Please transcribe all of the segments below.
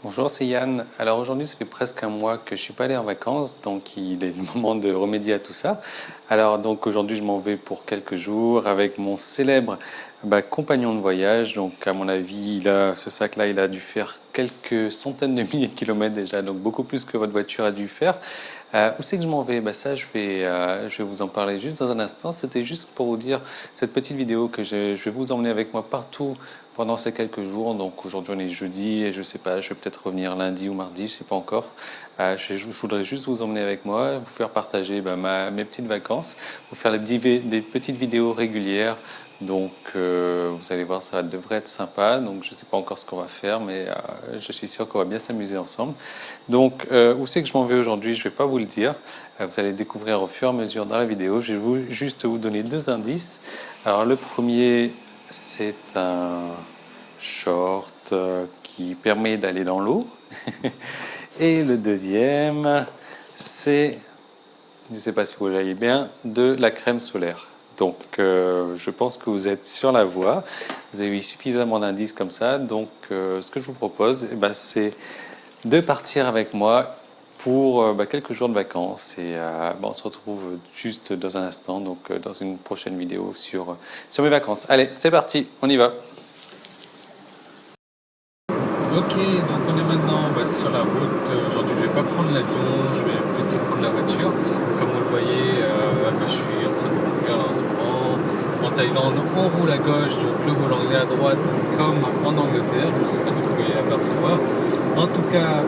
Bonjour, c'est Yann. Alors aujourd'hui, ça fait presque un mois que je suis pas allé en vacances, donc il est le moment de remédier à tout ça. Alors donc aujourd'hui, je m'en vais pour quelques jours avec mon célèbre compagnon de voyage. Donc à mon avis, ce sac-là, il a dû faire quelques centaines de milliers de kilomètres déjà, donc beaucoup plus que votre voiture a dû faire. Où c'est que je m'en vais? Ça, je vais vous en parler juste dans un instant. C'était juste pour vous dire cette petite vidéo que je vais vous emmener avec moi partout pendant ces quelques jours. Donc aujourd'hui, on est jeudi et je sais pas, je vais peut-être revenir lundi ou mardi, je sais pas encore. Je voudrais juste vous emmener avec moi, vous faire partager mes petites vacances, vous faire des petites vidéos régulières. Donc vous allez voir, ça devrait être sympa. Donc je ne sais pas encore ce qu'on va faire, mais je suis sûr qu'on va bien s'amuser ensemble. Donc où c'est que je m'en vais aujourd'hui? Je ne vais pas vous le dire. Vous allez découvrir au fur et à mesure dans la vidéo. Je vais juste vous donner deux indices. Alors le premier, c'est un short qui permet d'aller dans l'eau. Et le deuxième, c'est, je ne sais pas si vous voyez bien, de la crème solaire. Donc, je pense que vous êtes sur la voie. Vous avez eu suffisamment d'indices comme ça. Donc, ce que je vous propose, c'est de partir avec moi pour quelques jours de vacances. Et on se retrouve juste dans un instant, donc dans une prochaine vidéo sur mes vacances. Allez, c'est parti, on y va. Ok, donc on est maintenant sur la route. Aujourd'hui, je ne vais pas prendre l'avion, je vais plutôt prendre la voiture. Comme vous le voyez, je suis en train de conduire là en ce moment. En Thaïlande, on roule à gauche, donc le volant est à droite, comme en Angleterre. Je ne sais pas si vous pouvez l'apercevoir. En tout cas,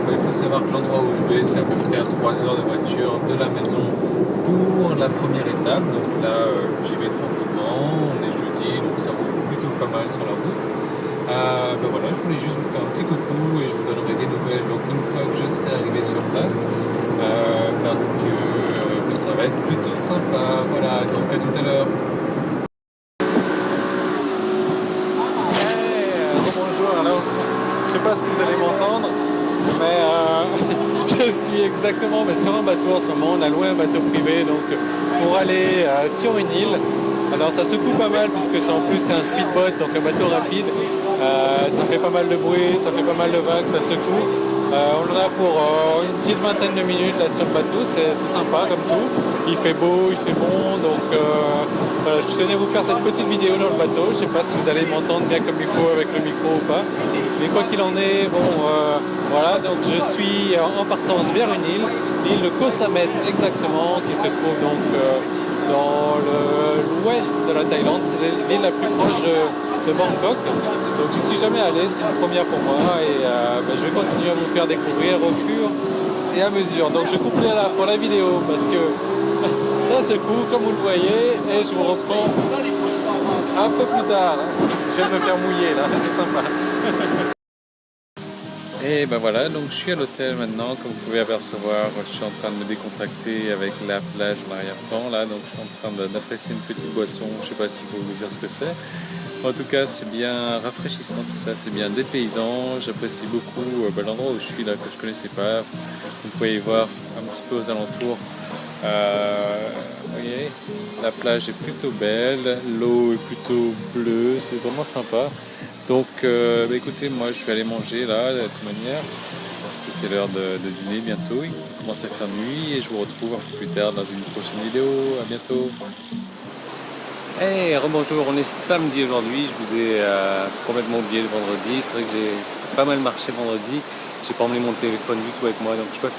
il faut savoir que l'endroit où je vais, c'est à peu près à 3 heures de voiture de la maison pour la première étape. Donc là, j'y vais tranquillement. On est jeudi, donc ça roule plutôt pas mal sur la route. Voilà, je voulais juste vous faire un petit coucou et je vous donnerai des nouvelles donc une fois que je serai arrivé sur place parce que ça va être plutôt sympa. Voilà, donc à tout à l'heure. Bonjour, alors je sais pas si vous allez m'entendre, mais je suis exactement sur un bateau en ce moment. On a loué un bateau privé donc pour aller sur une île. Alors ça secoue pas mal puisque en plus c'est un speedboat, donc un bateau rapide. Ça fait pas mal de bruit, ça fait pas mal de vagues, ça secoue. On en a pour une petite vingtaine de minutes là sur le bateau, c'est sympa comme tout. Il fait beau, il fait bon, donc voilà, je tenais à vous faire cette petite vidéo dans le bateau. Je sais pas si vous allez m'entendre bien comme il faut avec le micro ou pas. Mais quoi qu'il en est, voilà, donc je suis en partance vers une île, l'île de Koh Samet exactement, qui se trouve donc dans l'ouest de la Thaïlande. C'est l'île la plus proche de Bangkok. Donc j'y suis jamais allé, c'est une première pour moi et je vais continuer à vous faire découvrir au fur et à mesure. Donc je coupe là pour la vidéo parce que ça secoue comme vous le voyez et je vous reprends un peu plus tard. Je viens de me faire mouiller là, c'est sympa. Et voilà, donc je suis à l'hôtel maintenant, comme vous pouvez apercevoir, je suis en train de me décontracter avec la plage en arrière-plan là, donc je suis en train d'apprécier une petite boisson, je ne sais pas s'il faut vous dire ce que c'est. En tout cas, c'est bien rafraîchissant tout ça, c'est bien dépaysant, j'apprécie beaucoup l'endroit où je suis là, que je ne connaissais pas. Vous pouvez y voir un petit peu aux alentours. Vous voyez, la plage est plutôt belle, l'eau est plutôt bleue, c'est vraiment sympa. Donc écoutez, moi je vais aller manger là de toute manière, parce que c'est l'heure de dîner bientôt, il commence à faire nuit et je vous retrouve un peu plus tard dans une prochaine vidéo. À bientôt. Hey, rebonjour, on est samedi aujourd'hui, je vous ai complètement oublié le vendredi. C'est vrai que j'ai pas mal marché vendredi, j'ai pas emmené mon téléphone du tout avec moi, donc je peux pas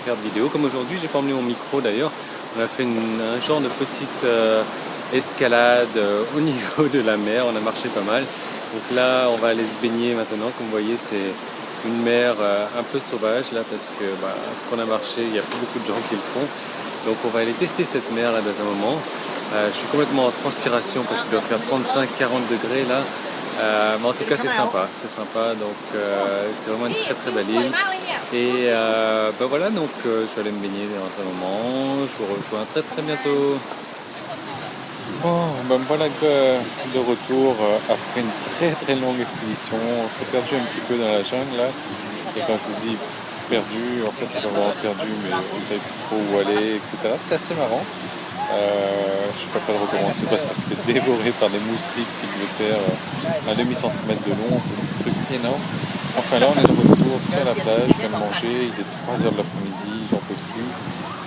faire de vidéo. Comme aujourd'hui, j'ai pas emmené mon micro d'ailleurs. On a fait un genre de petite escalade au niveau de la mer, on a marché pas mal. Donc là, on va aller se baigner maintenant. Comme vous voyez, c'est une mer un peu sauvage là, parce que ce qu'on a marché, il n'y a pas beaucoup de gens qui le font. Donc on va aller tester cette mer là dans un moment. Je suis complètement en transpiration parce qu'il doit faire 35-40 degrés là. Mais en tout cas, c'est sympa. Donc c'est vraiment une très très belle île. Et voilà, donc je vais aller me baigner dans un moment. Je vous rejoins très très bientôt. Bon, voilà de retour après une très très longue expédition. On s'est perdu un petit peu dans la jungle là. Et quand je vous dis perdu, en fait c'est pas vraiment perdu, mais vous ne savez plus trop où aller, etc. C'est assez marrant. Je ne suis pas prêt de recommencer parce qu'on se fait dévorer par des moustiques qui devaient faire un demi-centimètre de long, c'est un truc énorme. Enfin là, on est de retour sur la plage, je viens de manger, il est 3 heures de l'après-midi, j'en peux plus.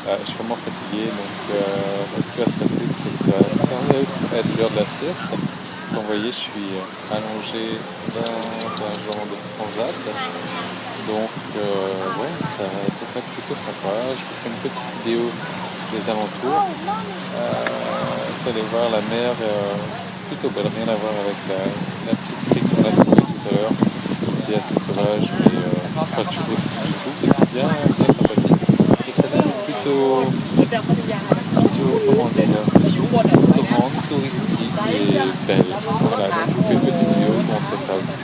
Je suis vraiment fatigué, donc ce qui va se passer, c'est que ça va être l'heure de la sieste. Comme vous voyez, je suis allongé dans un genre de transat. Donc, ouais, ça peut être plutôt sympa. Je vous fais une petite vidéo des alentours. Vous allez voir la mer, plutôt belle, rien à voir avec la petite crique qu'on a trouvée tout à l'heure, qui est assez sauvage, mais pas touristique du tout, bien, bien sympathique. Et celle-là est plutôt, comment dire, plutôt grande, touristique et belle. Voilà, donc je vous fais une petite vidéo, je vous montre ça aussi.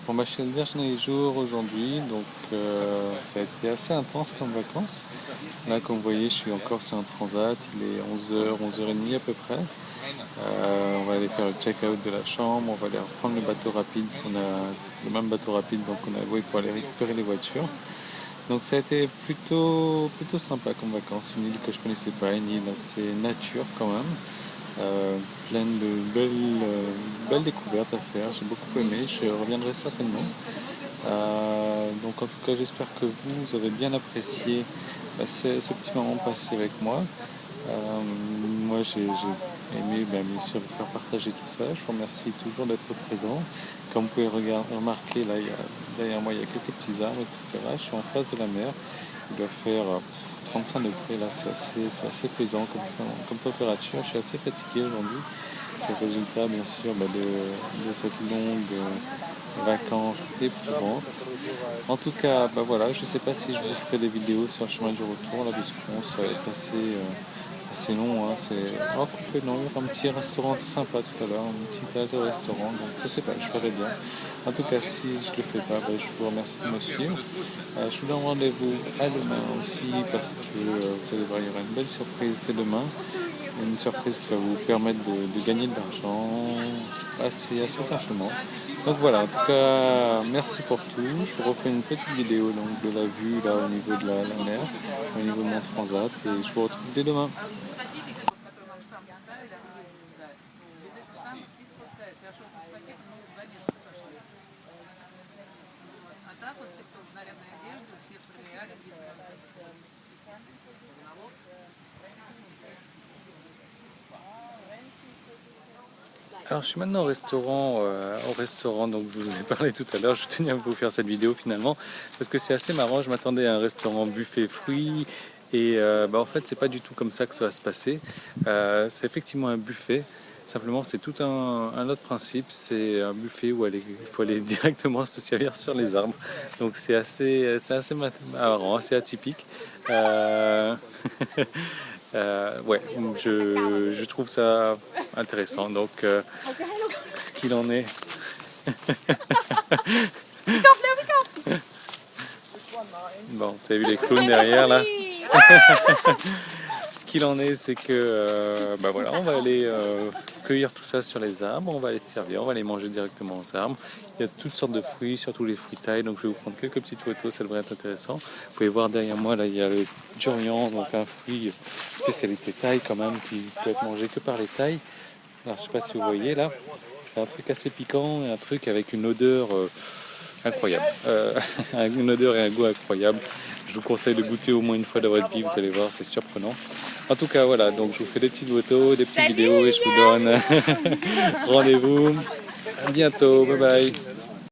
Bon, bah, c'est le dernier jour aujourd'hui, donc ça a été assez intense comme vacances. Là, comme vous voyez, je suis encore sur un transat, il est 11h, 11h30 à peu près. On va aller faire le check-out de la chambre, on va aller reprendre le bateau rapide le même bateau rapide donc on a loué pour aller récupérer les voitures. Donc ça a été plutôt sympa comme vacances, une île que je connaissais pas, une île assez nature quand même. Pleine de belles découvertes à faire, j'ai beaucoup aimé, je reviendrai certainement. Donc en tout cas j'espère que vous avez bien apprécié ce petit moment passé avec moi. Moi j'ai aimé bien sûr vous faire partager tout ça, je vous remercie toujours d'être présent. Comme vous pouvez remarquer là, derrière moi il y a quelques petits arbres, etc. Je suis en face de la mer, il doit faire 35 degrés là, c'est assez pesant comme température, je suis assez fatigué aujourd'hui. C'est le résultat bien sûr de cette longue vacances éprouvantes. En tout cas, voilà, je ne sais pas si je vous ferai des vidéos sur le chemin du retour, là, parce que ça va être assez long. Hein. Non, il y aura un petit restaurant sympa tout à l'heure, un petit tas de restaurant, donc je ne sais pas, je ferai bien. En tout cas, si je ne le fais pas, je vous remercie de me suivre. Je vous donne rendez-vous à demain aussi, parce que vous allez voir, il y aura une belle surprise, c'est demain. Une surprise qui va vous permettre de gagner de l'argent assez simplement. Donc voilà, en tout cas, merci pour tout. Je vous refais une petite vidéo donc, de la vue là au niveau de la mer, au niveau de mon transat, et je vous retrouve dès demain. Alors je suis maintenant au restaurant donc je vous ai parlé tout à l'heure, je tenais à vous faire cette vidéo finalement parce que c'est assez marrant, je m'attendais à un restaurant buffet fruits et en fait c'est pas du tout comme ça que ça va se passer. C'est effectivement un buffet, simplement c'est tout un autre principe, c'est un buffet où il faut aller directement se servir sur les arbres, donc c'est assez marrant, assez atypique. Ouais, je trouve ça intéressant. Donc, ce qu'il en est. Bon, vous avez vu les clowns derrière là. Ce qu'il en est, c'est que voilà, on va aller cueillir tout ça sur les arbres, on va les servir, on va les manger directement aux arbres. Il y a toutes sortes de fruits, surtout les fruits tailles, donc je vais vous prendre quelques petites photos, ça devrait être intéressant. Vous pouvez voir derrière moi, là, il y a le durian, donc un fruit spécialité thaï quand même, qui peut être mangé que par les Thaïs. Alors je sais pas si vous voyez là, c'est un truc assez piquant et un truc avec une odeur incroyable. Une odeur et un goût incroyable. Je vous conseille de goûter au moins une fois dans votre vie, vous allez voir, c'est surprenant. En tout cas, voilà, donc je vous fais des petites photos, des petites vidéos et je vous donne rendez-vous. À bientôt, bye bye.